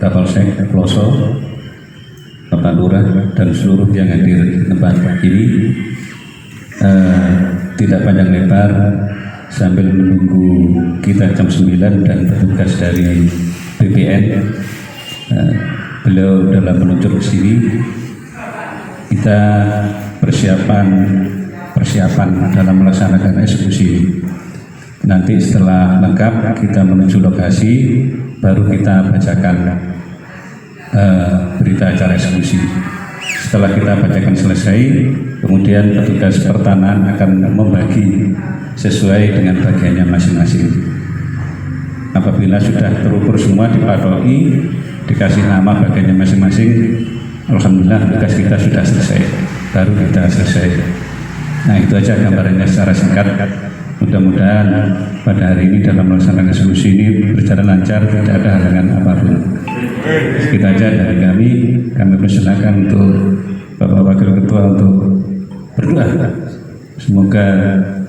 Kapolsek Ploso, Bapak Lurah, dan seluruh yang hadir di tempat ini. Tidak panjang lebar, sambil menunggu kita jam 9 dan petugas dari BPN beliau dalam meluncur ke sini, kita persiapan dalam melaksanakan eksekusi. Nanti setelah lengkap kita menuju lokasi, baru kita bacakan berita acara eksekusi. Setelah kita bacakan selesai, kemudian petugas pertahanan akan membagi sesuai dengan bagiannya masing-masing. Apabila sudah terukur semua dipadoki, dikasih nama bagiannya masing-masing, alhamdulillah tugas kita sudah selesai, baru kita selesai. Nah, itu aja gambarannya secara singkat. Mudah-mudahan pada hari ini dalam melaksanakan eksekusi ini berjalan lancar, tidak ada halangan apapun. Segitu aja dari kami persilakan untuk Bapak Wakil Ketua untuk berdoa. Semoga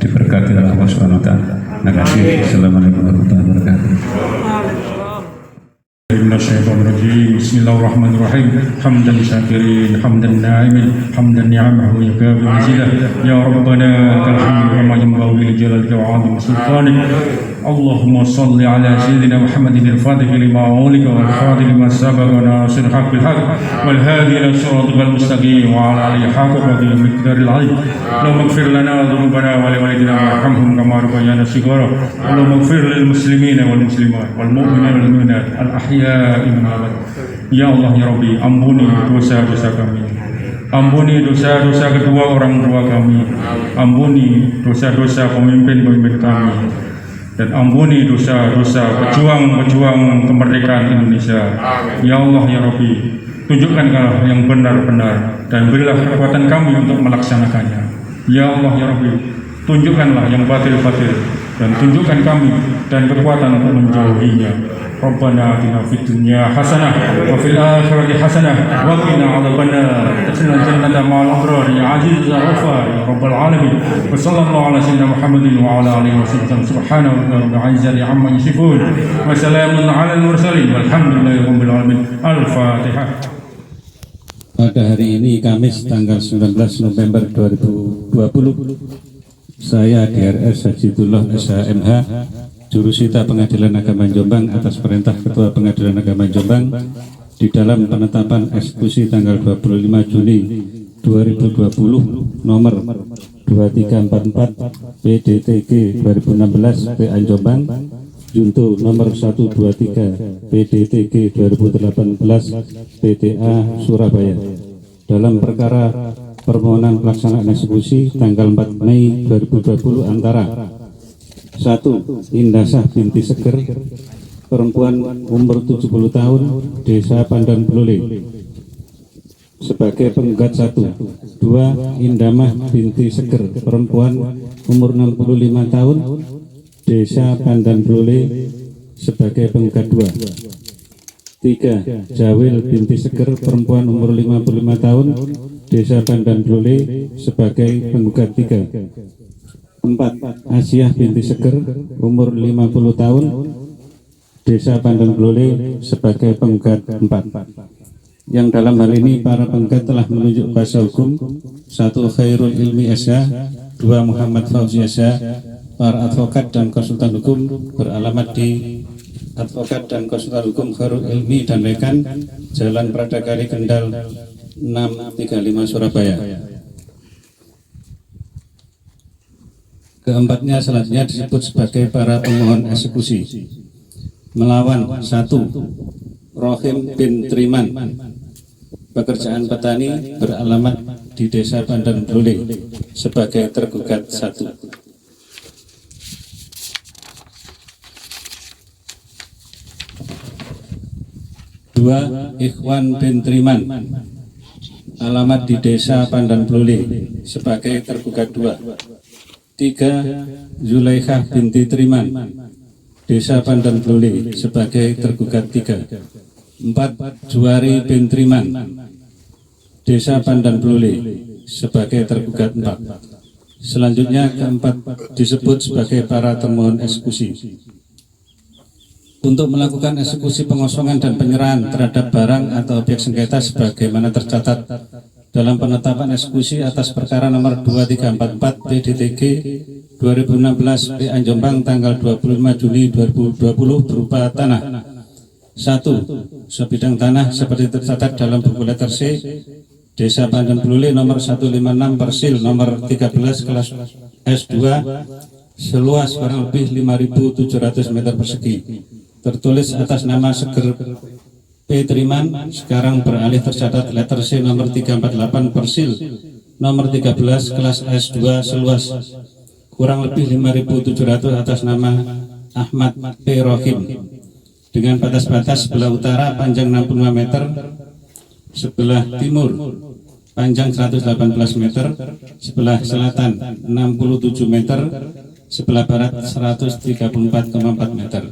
diberkati oleh Allah Subhanahu wa taala. Terima kasih. Assalamualaikum warahmatullahi wabarakatuh. Bismillahirrahmanirrahim. Hamdan syakirin, hamdan na'imin, hamdan ni'amahu yakabi mazidah. Ya Rabbana lakal hamdu kama yanbaghi li jalalika wa 'azimi sultanik. Allahumma salli ala sayyidina Muhammadin al-fatih lima ulika wal khatimi lima sabaqa nasir haq bil haq wal hadi ila siratal mustaqim wa ala alihi haqqa qadri miqdaril 'azim. Allahumma ighfir lana dhunubana wa li walidina warhamhum kama rabbayana shighara. Allahumma ighfir lil muslimina wal muslimat wal mu'minina wal mu'minat al ahya'i min al-amwat. Ya Allah ya Rabbi, ampuni dosa-dosa kami, ampuni dosa-dosa kedua orang tua kami, ampuni dosa-dosa pemimpin-pemimpin kami, dan ampuni dosa-dosa pejuang-pejuang kemerdekaan Indonesia. Ya Allah ya Rabbi, tunjukkanlah yang benar-benar dan berilah kekuatan kami untuk melaksanakannya. Ya Allah ya Rabbi, tunjukkanlah yang batil-batil dan tunjukkan kami dan kekuatan untuk menjauhinya. Rabbana atina fid dunya hasanah wa fil akhirati hasanah wa qina adzabannar. Adkhilna jannata ma'al abrar ya aziz ya ghafar ya rabbal alamin. Wa sallallahu ala sayyidina Muhammadin wa ala alihi wasallam. Subhana rabbika izzati amma yasifun wa salamun alal mursalin walhamdulillahi rabbil alamin. Al-Fatihah. Pada hari ini Kamis tanggal 19 November 2020, saya DRS Sajidullah SHMH, Jurusita Pengadilan Agama Jombang atas perintah Ketua Pengadilan Agama Jombang di dalam penetapan eksekusi tanggal 25 Juni 2020 nomor 2344 PDTG 2016 PA Jombang junto nomor 123 PDTG 2018 PTA Surabaya dalam perkara permohonan pelaksanaan eksekusi tanggal 4 Mei 2020 antara 1. Indasah binti Seger, perempuan umur 70 tahun, Desa Pandan Blole, sebagai penggugat 1. 2. Indamah binti Seger, perempuan umur 65 tahun, Desa Pandan Blole, sebagai penggugat 2. 3. Jawil binti Seger, perempuan umur 55 tahun, Desa Pandan Blole, sebagai penggugat 3. 4. Asiah binti Seger, umur 50 tahun, Desa Pandan Blole, sebagai penggugat 4. Yang dalam hal ini para penggugat telah menunjuk kuasa hukum: 1. Khairul Ilmi SH, 2. Muhammad Fauzi SH. Para advokat dan konsultan hukum beralamat di Advokat dan Konsultan Hukum Khairul Ilmi dan Rekan, Jalan Pradakari Kendal 635 Surabaya. Keempatnya selanjutnya disebut sebagai para pemohon eksekusi. Melawan 1. Rohim bin Triman, pekerjaan petani, beralamat di Desa Pandan Blole, sebagai tergugat 1. 2. Ikhwan bin Triman, alamat di Desa Pandan Blole, sebagai tergugat 2. 3. Zulaikha binti Triman, Desa Pandan Blole, sebagai tergugat 3. 4. Juwari bin Triman, Desa Pandan Blole, sebagai tergugat 4. Selanjutnya keempat disebut sebagai para termohon eksekusi. untuk melakukan eksekusi pengosongan dan penyerahan terhadap barang atau objek sengketa sebagaimana tercatat dalam penetapan eksekusi atas perkara nomor 2344 PDTG 2016 PA Jombang tanggal 25 Juni 2020 berupa tanah. 1. Sebidang tanah seperti tercatat dalam buku letter C Desa Pandan Blule nomor 156 Persil nomor 13 kelas S2 seluas kurang lebih 5.700 meter persegi, tertulis atas nama Seger P. Triman, sekarang beralih tercatat letter C nomor 348 Persil nomor 13 kelas S2 seluas kurang lebih 5.700 atas nama Ahmad P. Rohim dengan batas-batas sebelah utara panjang 65 meter, sebelah timur panjang 118 meter, sebelah selatan 67 meter, sebelah barat 134,4 meter.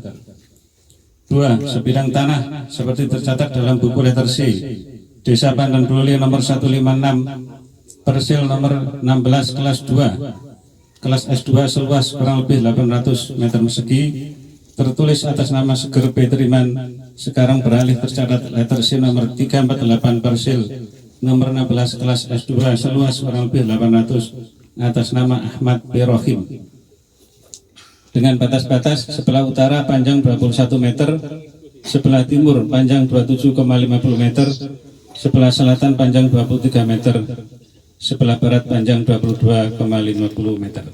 2. Sebidang tanah seperti tercatat dalam buku letter C Desa Pandan Blule nomor 156 Persil nomor 16 kelas 2 kelas S2 seluas kurang lebih 800 meter persegi, tertulis atas nama Seger P. Triman, sekarang beralih tercatat letter C nomor 348 Persil nomor 16 kelas S2 seluas kurang lebih 800 atas nama Ahmad B. Rohim dengan batas-batas sebelah utara panjang 21 meter, sebelah timur panjang 27,50 meter, sebelah selatan panjang 23 meter, sebelah barat panjang 22,50 meter.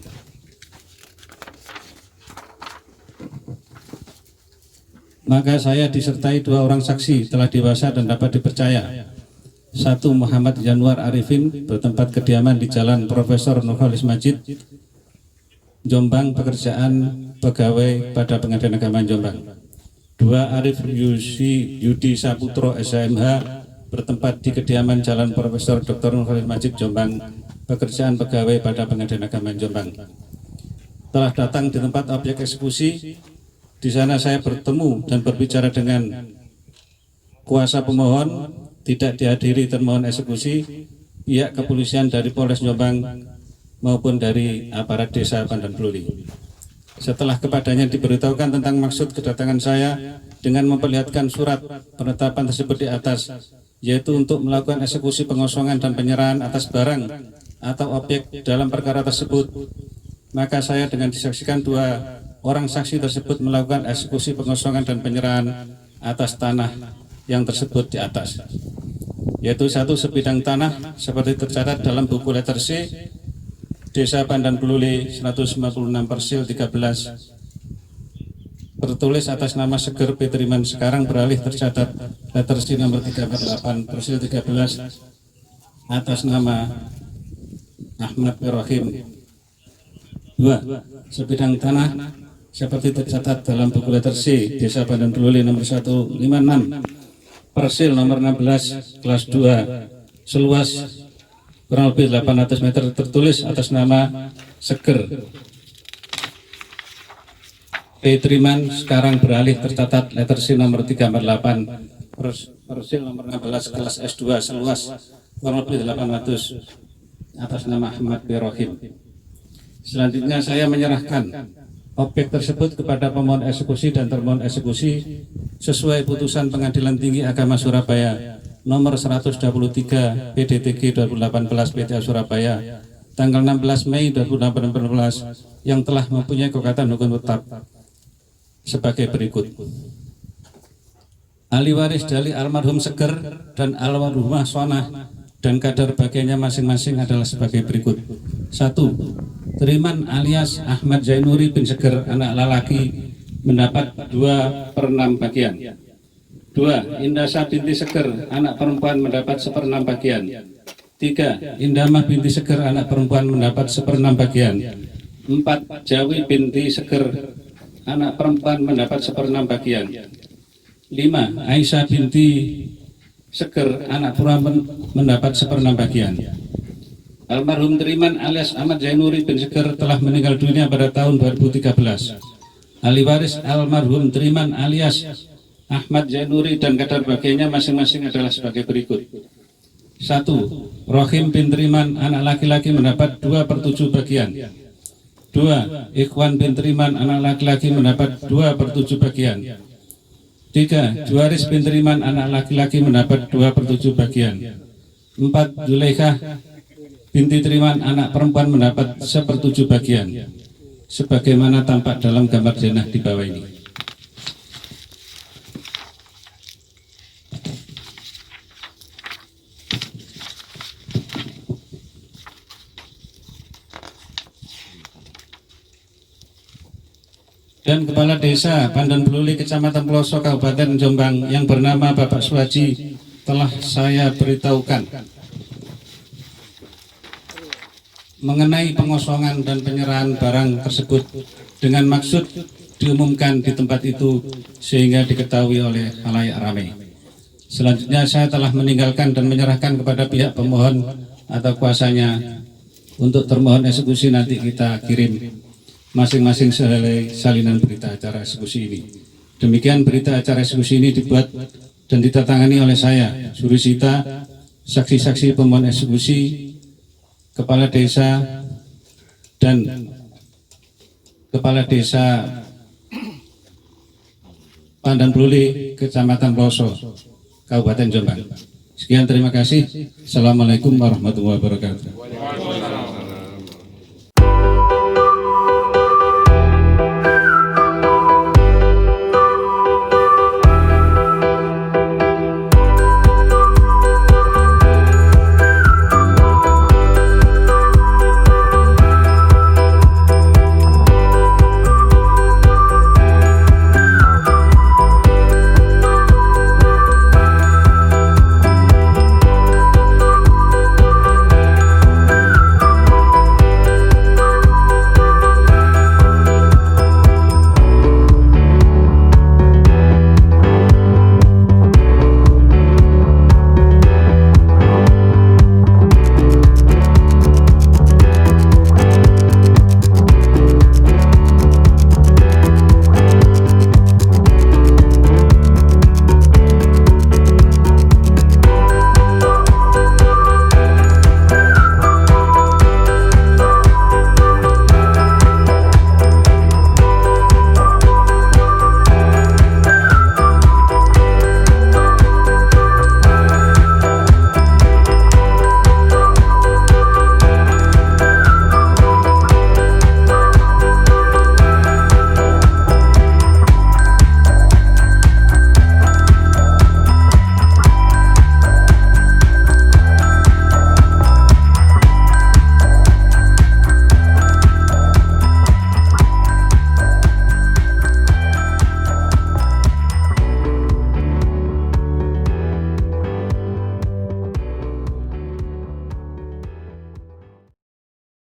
Maka saya disertai 2 orang saksi telah dewasa dan dapat dipercaya. 1. Muhammad Januar Arifin bertempat kediaman di Jalan Profesor Nurholis Majid, Jombang, pekerjaan pegawai pada Pengadilan Agama Jombang. 2. Arif Yudi Saputro SMH bertempat di kediaman Jalan Profesor Dr. Nurholis Majid, Jombang, pekerjaan pegawai pada Pengadilan Agama Jombang. Telah datang di tempat objek eksekusi. Di sana saya bertemu dan berbicara dengan kuasa pemohon, tidak dihadiri termohon eksekusi, pihak kepolisian dari Polres Jombang maupun dari aparat Desa Pandan Blule. Setelah kepadanya diberitahukan tentang maksud kedatangan saya dengan memperlihatkan surat penetapan tersebut di atas, yaitu untuk melakukan eksekusi pengosongan dan penyerahan atas barang atau objek dalam perkara tersebut, maka saya dengan disaksikan 2 orang saksi tersebut melakukan eksekusi pengosongan dan penyerahan atas tanah yang tersebut di atas, yaitu 1. Sebidang tanah seperti tercatat dalam buku letter C Desa Pandan Blule 156 Persil 13 tertulis atas nama Seger P. Triman, sekarang beralih tercatat letter C nomor 348 Persil 13 atas nama Ahmad P. Rohim. 2. Sebidang tanah seperti tercatat dalam buku letter C Desa Pandan Blule nomor 156 Persil nomor 16 kelas 2 seluas kurang lebih 800 meter, tertulis atas nama Seger P. Triman, sekarang beralih tercatat letter C nomor 348 Persil nomor 16 kelas S2 seluas kurang lebih 800 atas nama Ahmad B. Rohim. Selanjutnya saya menyerahkan objek tersebut kepada pemohon eksekusi dan termohon eksekusi sesuai putusan Pengadilan Tinggi Agama Surabaya nomor 123 PDTG 2018 PTA Surabaya tanggal 16 Mei 2018 yang telah mempunyai kekuatan hukum tetap sebagai berikut. Ahli waris dari almarhum Seger dan almarhumah Sonah dan kadar bagiannya masing-masing adalah sebagai berikut. 1. Triman alias Ahmad Zainuri bin Seger anak lelaki mendapat 2/6 bagian. 2. Indasa binti Seger anak perempuan mendapat 1/6 bagian. 3. Indamah binti Seger anak perempuan mendapat 1/6 bagian. 4. Jawi binti Seger anak perempuan mendapat 1/6 bagian. 5. Aisyah binti Seger anak perempuan mendapat 1/6 bagian. Almarhum Triman alias Ahmad Zainuri bin Seger telah meninggal dunia pada tahun 2013. Ahli waris almarhum Triman alias Ahmad Zainuri dan kadar bagiannya masing-masing adalah sebagai berikut. 1. Rohim bin Triman anak laki-laki mendapat 2/7 bagian. 2. Ikhwan bin Triman anak laki-laki mendapat 2/7 bagian. 3. Juwaris binti Riman anak laki-laki mendapat 2/7 bagian. 4. Zulaikha binti Triman anak perempuan mendapat 1/7 bagian, sebagaimana tampak dalam gambar jenah di bawah ini. Dan Kepala Desa Pandan Bluli, Kecamatan Pelosok, Kabupaten Jombang yang bernama Bapak Suwaji telah saya beritahukan mengenai pengosongan dan penyerahan barang tersebut dengan maksud diumumkan di tempat itu sehingga diketahui oleh khalayak ramai. Selanjutnya saya telah meninggalkan dan menyerahkan kepada pihak pemohon atau kuasanya untuk termohon eksekusi. Nanti kita kirim masing-masing sehelai salinan berita acara eksekusi ini. Demikian berita acara eksekusi ini dibuat dan ditandatangani oleh saya, Surisita, saksi-saksi pemohon eksekusi, Kepala Desa dan Kepala Desa Pandan Bluli, Kecamatan Pelosok, Kabupaten Jombang. Sekian, terima kasih. Assalamualaikum warahmatullahi wabarakatuh.